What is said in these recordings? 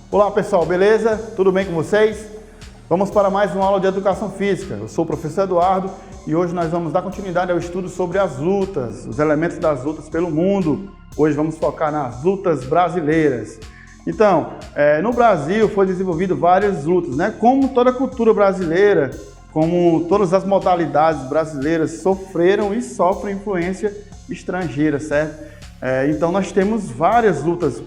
Olá pessoal, beleza? Tudo bem com vocês? Vamos para mais uma aula de Educação Física. Eu sou o professor Eduardo e hoje nós vamos dar continuidade ao estudo sobre as lutas, os elementos das lutas pelo mundo. Hoje vamos focar nas lutas brasileiras. Então, no Brasil foi desenvolvido várias lutas, né? Como toda a cultura brasileira, como todas as modalidades brasileiras sofreram e sofrem influência estrangeira, certo? Então nós temos várias lutas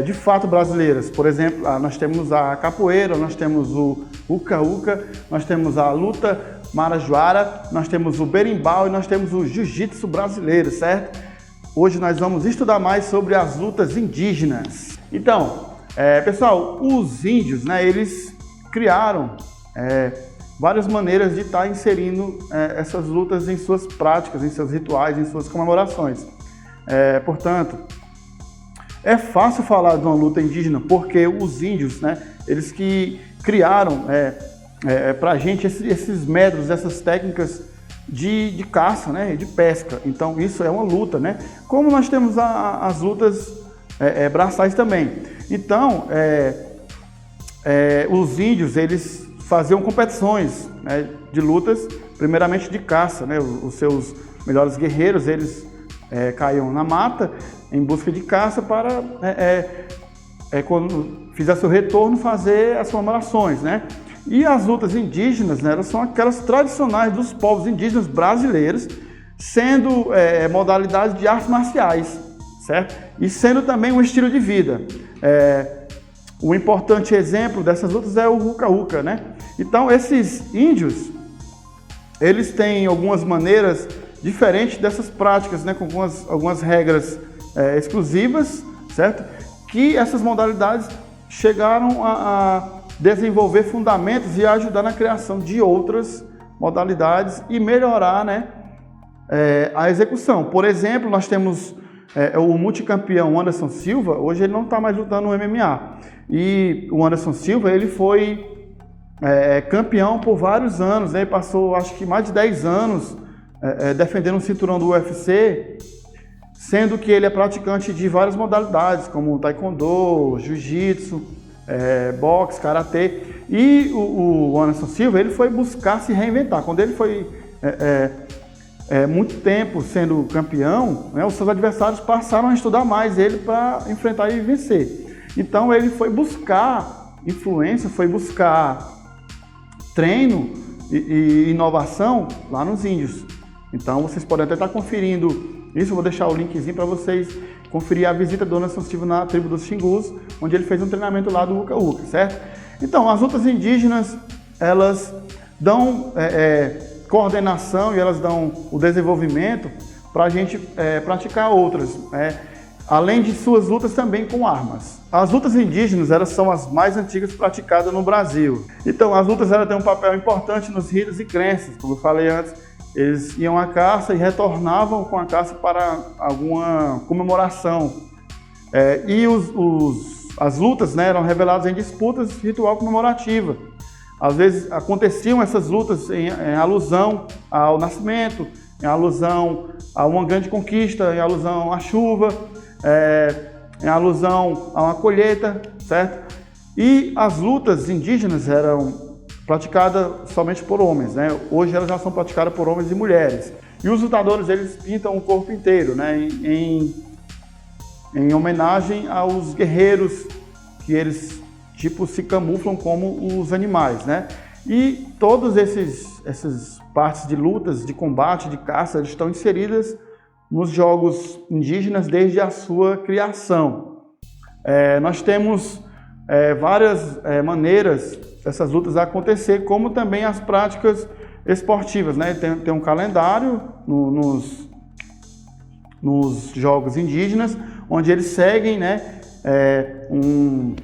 de fato brasileiras. Por exemplo, nós temos a capoeira, nós temos o uca-uca, nós temos a luta marajoara, nós temos o berimbau e nós temos o jiu-jitsu brasileiro, certo? Hoje nós vamos estudar mais sobre as lutas indígenas. Então, pessoal, os índios, né, eles criaram várias maneiras de estar inserindo essas lutas em suas práticas, em seus rituais, em suas comemorações. Portanto, é fácil falar de uma luta indígena porque os índios, né, eles que criaram para a gente esses métodos, essas técnicas de caça, né, de pesca. Então isso é uma luta, né? Como nós temos as lutas braçais também. Então, os índios, eles faziam competições, né, de lutas, primeiramente de caça, né? Os seus melhores guerreiros, eles caíam na mata em busca de caça para, quando fizer seu retorno, fazer as comemorações, né? E as lutas indígenas, né, elas são aquelas tradicionais dos povos indígenas brasileiros, sendo modalidades de artes marciais, certo? E sendo também um estilo de vida. Um importante exemplo dessas lutas é o uca-uca, né? Então, esses índios, eles têm algumas maneiras diferentes dessas práticas, né, com algumas regras exclusivas, certo? Que essas modalidades chegaram a desenvolver fundamentos e ajudar na criação de outras modalidades e melhorar, né, a execução. Por exemplo, nós temos o multicampeão Anderson Silva. Hoje ele não está mais lutando no MMA. E o Anderson Silva, ele foi campeão por vários anos, né? Ele passou, acho que mais de 10 anos defendendo o cinturão do UFC, sendo que ele é praticante de várias modalidades, como taekwondo, jiu-jitsu, boxe, karatê. E o Anderson Silva, ele foi buscar se reinventar. Quando ele foi muito tempo sendo campeão, né, os seus adversários passaram a estudar mais ele para enfrentar e vencer. Então ele foi buscar influência, foi buscar treino e inovação lá nos índios. Então vocês podem até estar conferindo isso. Eu vou deixar o linkzinho para vocês conferir a visita do Anderson Silva na tribo dos Xingus, onde ele fez um treinamento lá do uca-uca, certo? Então, as lutas indígenas, elas dão coordenação e elas dão o desenvolvimento para a gente praticar outras, além de suas lutas também com armas. As lutas indígenas, elas são as mais antigas praticadas no Brasil. Então, as lutas, elas têm um papel importante nos ritos e crenças. Como eu falei antes, eles iam à caça e retornavam com a caça para alguma comemoração. As lutas, né, eram reveladas em disputas ritual comemorativa. Às vezes aconteciam essas lutas em alusão ao nascimento, em alusão a uma grande conquista, em alusão à chuva, em alusão a uma colheita, certo? E as lutas indígenas eram praticadas somente por homens, né? Hoje elas já são praticadas por homens e mulheres. E os lutadores, eles pintam o corpo inteiro, né? Em homenagem aos guerreiros, que eles tipo se camuflam como os animais, né? E todas essas partes de lutas, de combate, de caça, eles estão inseridas nos jogos indígenas desde a sua criação. Nós temos várias maneiras dessas lutas acontecer, como também as práticas esportivas, né? Tem um calendário nos jogos indígenas, onde eles seguem, né, um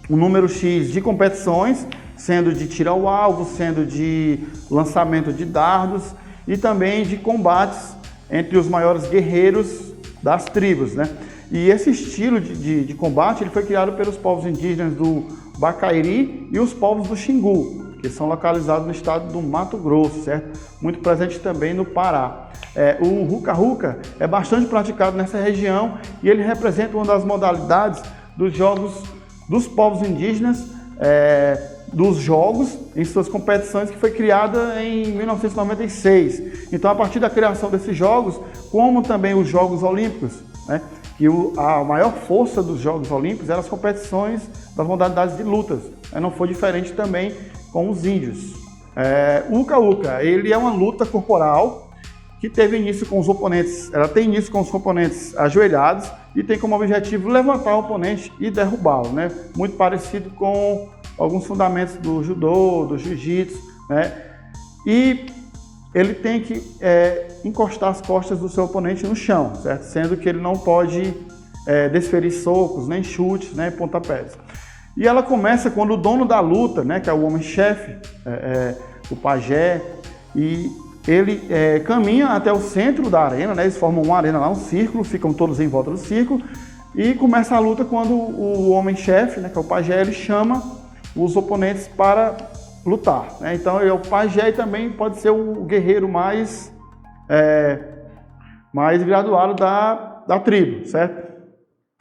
número X de competições, sendo de tiro ao alvo, sendo de lançamento de dardos e também de combates entre os maiores guerreiros das tribos, né? E esse estilo de combate, ele foi criado pelos povos indígenas do Bacairi e os povos do Xingu, que são localizados no estado do Mato Grosso, certo? Muito presente também no Pará. O uca-uca é bastante praticado nessa região e ele representa uma das modalidades dos jogos dos povos indígenas dos jogos em suas competições, que foi criada em 1996. Então, a partir da criação desses jogos, como também os Jogos Olímpicos, né, que a maior força dos Jogos Olímpicos eram as competições das modalidades de lutas. Não foi diferente também com os índios. O Uka-Uka, ele é uma luta corporal que teve início com os oponentes, ela tem início com os oponentes ajoelhados e tem como objetivo levantar o oponente e derrubá-lo, né? Muito parecido com alguns fundamentos do judô, do jiu-jitsu, né? E ele tem que encostar as costas do seu oponente no chão, certo? Sendo que ele não pode desferir socos, nem chutes, nem pontapés. E ela começa quando o dono da luta, né, que é o homem-chefe, o pajé, e ele caminha até o centro da arena, né? Eles formam uma arena lá, um círculo, ficam todos em volta do círculo, e começa a luta quando o homem-chefe, né, que é o pajé, ele chama os oponentes para lutar, né? Então ele é o pajé e também pode ser o guerreiro mais graduado da tribo, certo?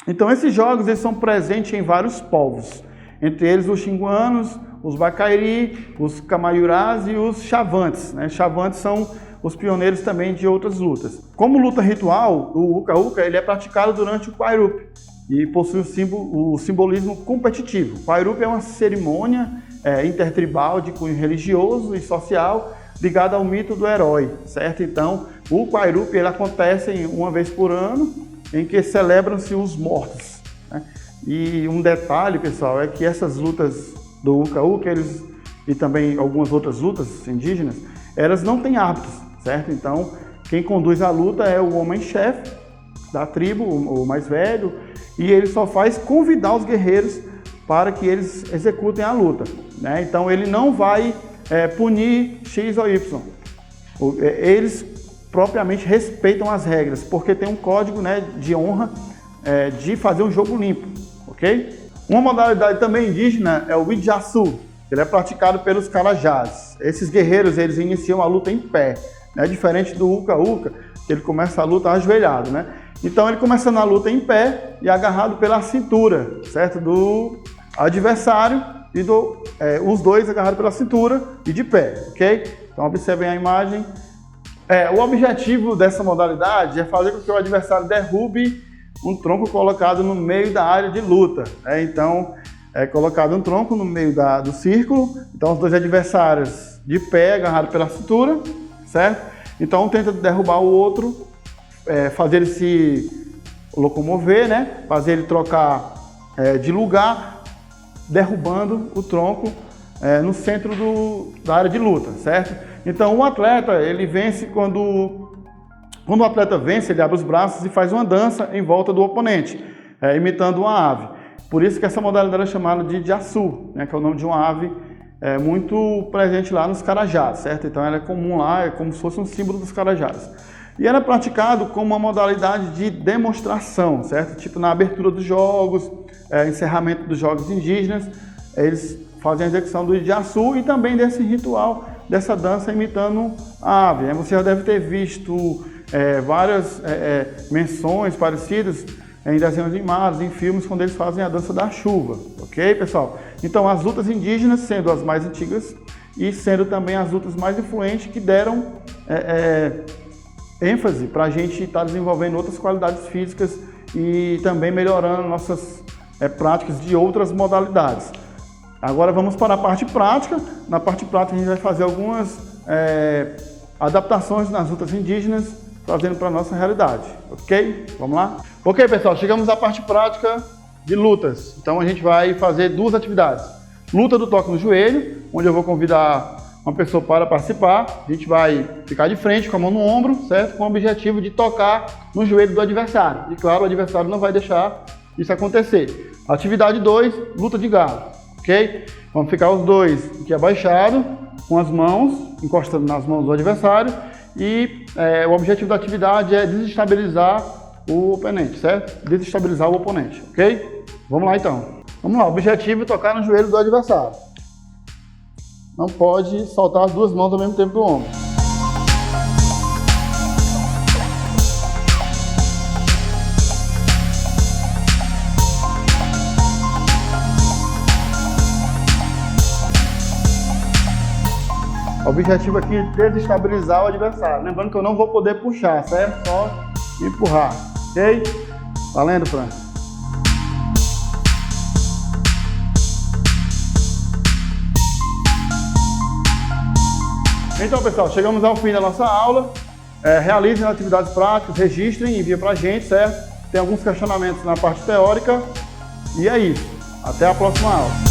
Então esses jogos eles são presentes em vários povos, entre eles os xinguanos, os bacairi, os camaiurás e os chavantes, né? Chavantes são os pioneiros também de outras lutas. Como luta ritual, o Uka-Uka ele é praticado durante o Kwairup e possui o simbolismo competitivo. O Kwairup é uma cerimônia intertribal de cunho religioso e social ligada ao mito do herói, certo? Então, o Kwairup ele acontece uma vez por ano, em que celebram-se os mortos, né? E um detalhe, pessoal, é que essas lutas do Uka-Uka e também algumas outras lutas indígenas, elas não têm árbitros, certo? Então, quem conduz a luta é o homem-chefe da tribo, o mais velho, e ele só faz convidar os guerreiros para que eles executem a luta, né? Então ele não vai punir X ou Y. Eles propriamente respeitam as regras, porque tem um código, né, de honra de fazer um jogo limpo, ok? Uma modalidade também indígena é o Ijaçu. Ele é praticado pelos Carajás. Esses guerreiros eles iniciam a luta em pé, né? Diferente do Uka-Uka, que ele começa a luta ajoelhado, né? Então ele começa na luta em pé e agarrado pela cintura, certo? Do adversário e os dois agarrados pela cintura e de pé, ok? Então observem a imagem. O objetivo dessa modalidade é fazer com que o adversário derrube um tronco colocado no meio da área de luta, né? Então é colocado um tronco no meio do círculo, então os dois adversários de pé, agarrados pela cintura, certo? Então um tenta derrubar o outro, fazer ele se locomover, né? Fazer ele trocar de lugar, derrubando o tronco no centro da área de luta, certo? Então o atleta, ele vence quando o atleta vence, ele abre os braços e faz uma dança em volta do oponente, imitando uma ave. Por isso que essa modalidade é chamada de Ijaçu, né? Que é o nome de uma ave muito presente lá nos Carajás, certo? Então ela é comum lá, é como se fosse um símbolo dos Carajás. E era praticado como uma modalidade de demonstração, certo? Tipo na abertura dos jogos, encerramento dos jogos indígenas, eles fazem a execução do Ijaçu e também desse ritual, dessa dança imitando a ave. Você já deve ter visto várias menções parecidas em desenhos animados, em filmes, quando eles fazem a dança da chuva, ok, pessoal? Então as lutas indígenas sendo as mais antigas e sendo também as lutas mais influentes que deram ênfase para a gente estar desenvolvendo outras qualidades físicas e também melhorando nossas práticas de outras modalidades. Agora vamos para a parte prática. Na parte prática a gente vai fazer algumas adaptações nas lutas indígenas, trazendo para a nossa realidade, ok? Vamos lá? Ok, pessoal, chegamos à parte prática de lutas. Então a gente vai fazer duas atividades. Luta do toque no joelho, onde eu vou convidar uma pessoa para participar. A gente vai ficar de frente com a mão no ombro, certo? Com o objetivo de tocar no joelho do adversário. E claro, o adversário não vai deixar isso acontecer. Atividade 2, luta de galo, ok? Vamos ficar os dois aqui abaixados, com as mãos, encostando nas mãos do adversário. E o objetivo da atividade é desestabilizar o oponente, certo? Desestabilizar o oponente, ok? Vamos lá então. Vamos lá, o objetivo é tocar no joelho do adversário. Não pode soltar as duas mãos ao mesmo tempo do ombro. O objetivo aqui é desestabilizar o adversário. Lembrando que eu não vou poder puxar, certo? Só empurrar, ok? Valendo, Fran. Então, pessoal, chegamos ao fim da nossa aula. Realizem as atividades práticas, registrem e enviem pra gente, certo? Tem alguns questionamentos na parte teórica. E é isso. Até a próxima aula.